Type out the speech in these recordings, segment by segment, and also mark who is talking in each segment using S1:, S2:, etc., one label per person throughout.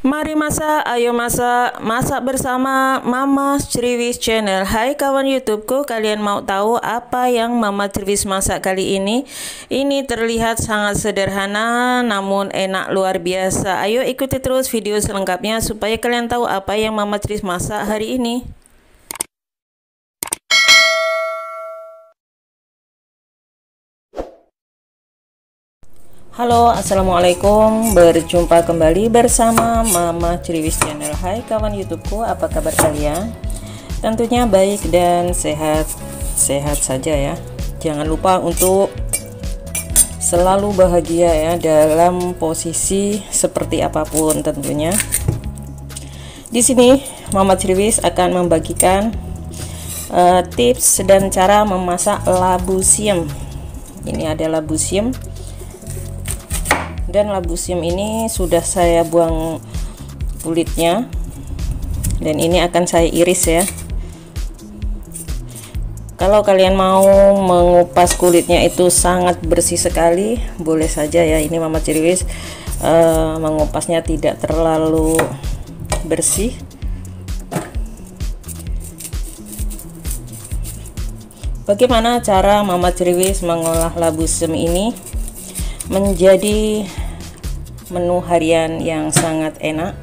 S1: Mari masak, ayo masak, masak bersama Mama Triwis Channel. Hai kawan YouTubeku, kalian mau tahu apa yang Mama Triwis masak kali ini? Ini terlihat sangat sederhana namun enak luar biasa. Ayo ikuti terus video selengkapnya supaya kalian tahu apa yang Mama Triwis masak hari ini. Halo, assalamualaikum. Berjumpa kembali bersama Mama Triwis Channel. Hai kawan YouTubeku, apa kabar kalian? Tentunya baik dan sehat saja ya. Jangan lupa untuk selalu bahagia ya dalam posisi seperti apapun tentunya. Di sini Mama Triwis akan membagikan tips dan cara memasak labu siam. Ini ada labu siam. Dan labu siam ini sudah saya buang kulitnya dan ini akan saya iris ya. Kalau kalian mau mengupas kulitnya itu sangat bersih sekali, boleh saja ya. Ini Mama Triwis mengupasnya tidak terlalu bersih. Bagaimana cara Mama Triwis mengolah labu siam ini menjadi menu harian yang sangat enak?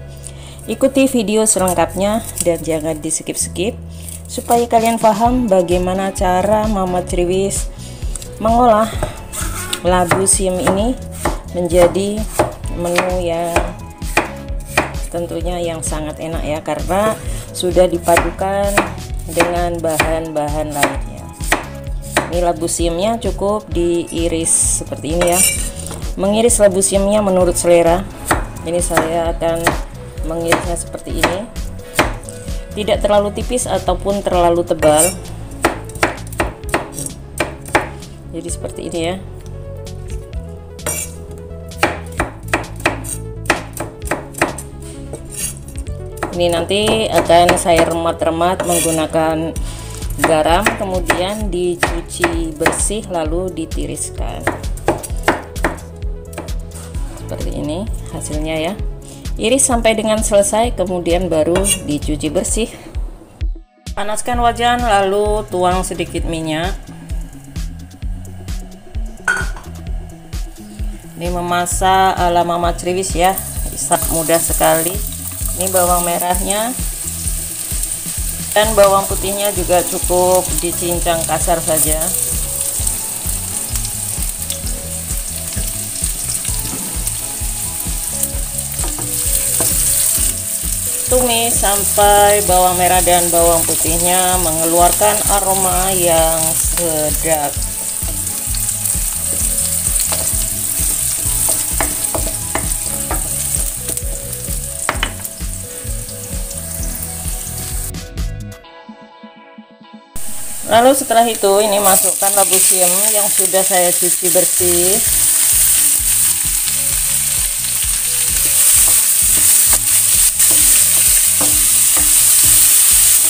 S1: Ikuti video selengkapnya dan jangan di skip-skip supaya kalian paham bagaimana cara Mama Triwis mengolah labu siam ini menjadi menu yang tentunya yang sangat enak ya, karena sudah dipadukan dengan bahan-bahan lainnya. Ini labu siamnya cukup diiris seperti ini ya. Mengiris labu siamnya menurut selera. Ini saya akan mengirisnya seperti ini, tidak terlalu tipis ataupun terlalu tebal, jadi seperti ini ya. Ini nanti akan saya remat-remat menggunakan garam, kemudian dicuci bersih lalu ditiriskan. Seperti ini hasilnya ya. Iris sampai dengan selesai, kemudian baru dicuci bersih. Panaskan wajan lalu tuang sedikit minyak. Ini memasak ala Mama Triwis ya, mudah sekali. Ini bawang merahnya dan bawang putihnya juga cukup dicincang kasar saja. Tumis sampai bawang merah dan bawang putihnya mengeluarkan aroma yang sedap. Lalu setelah itu ini masukkan labu siam yang sudah saya cuci bersih.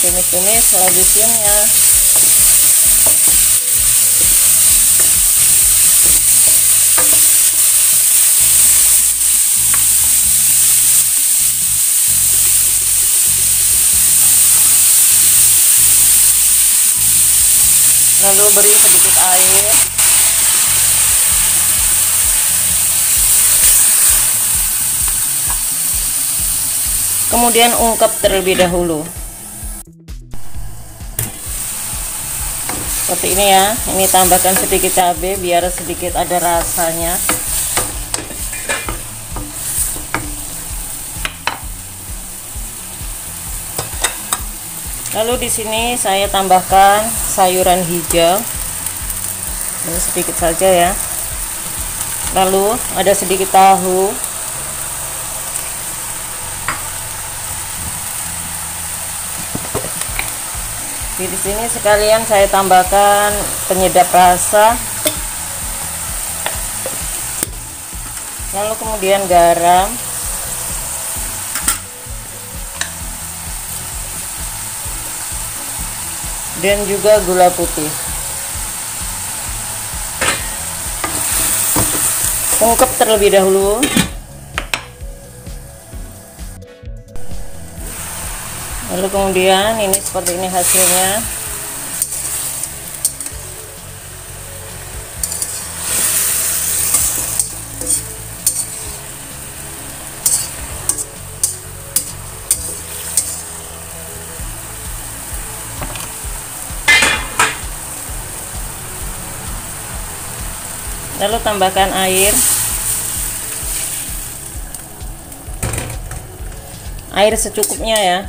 S1: Tumis-tumis labu siamnya. Lalu beri sedikit air. Kemudian ungkep terlebih dahulu. Seperti ini ya. Ini tambahkan sedikit cabai biar sedikit ada rasanya. Lalu di sini saya tambahkan sayuran hijau. Ini sedikit saja ya. Lalu ada sedikit tahu. Di sini sekalian saya tambahkan penyedap rasa. Lalu kemudian garam. Dan juga gula putih. Ungkep terlebih dahulu. Lalu kemudian ini seperti ini hasilnya. Lalu tambahkan air secukupnya ya,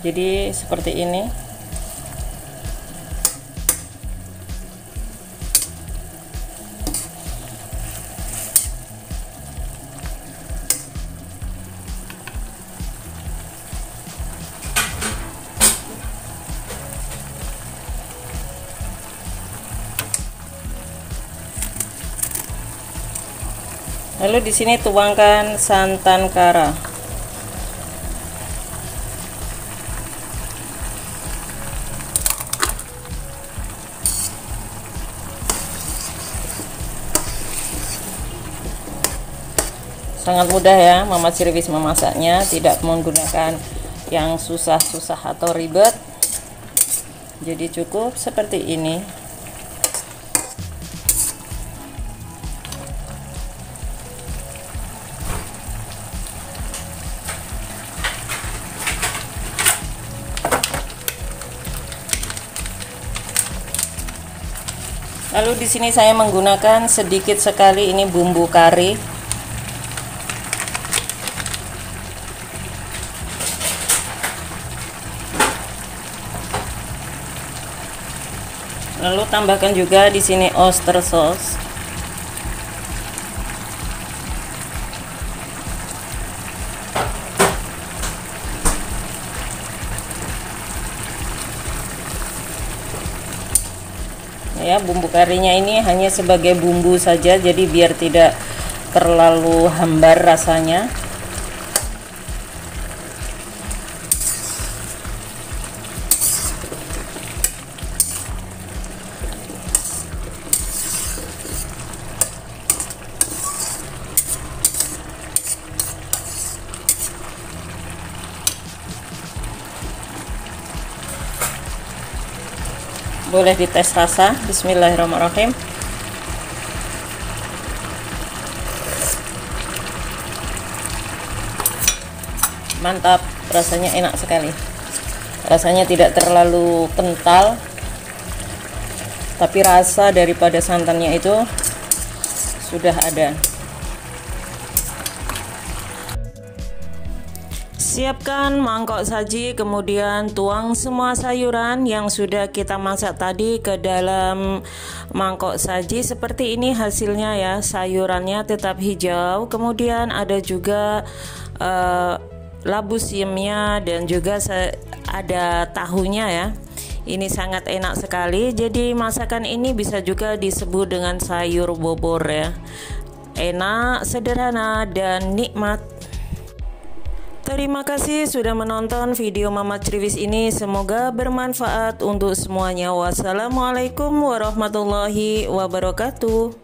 S1: jadi seperti ini. Lalu di sini tuangkan santan kara. Sangat mudah ya Mama Cirwis memasaknya, tidak menggunakan yang susah-susah atau ribet. Jadi cukup seperti ini. Lalu di sini saya menggunakan sedikit sekali ini bumbu kari. Lalu tambahkan juga di sini oyster sauce. Ya, bumbu karinya ini hanya sebagai bumbu saja, jadi biar tidak terlalu hambar rasanya. Boleh dites rasa. Bismillahirrahmanirrahim. Mantap, rasanya enak sekali. Rasanya tidak terlalu kental, tapi rasa daripada santannya itu sudah ada. Siapkan mangkok saji, kemudian tuang semua sayuran yang sudah kita masak tadi ke dalam mangkok saji. Seperti ini hasilnya ya, sayurannya tetap hijau, kemudian ada juga labu siamnya dan juga ada tahunya ya. Ini sangat enak sekali. Jadi masakan ini bisa juga disebut dengan sayur bobor ya. Enak, sederhana, dan nikmat. Terima kasih sudah menonton video Mama Cirwis ini. Semoga bermanfaat untuk semuanya. Wassalamualaikum warahmatullahi wabarakatuh.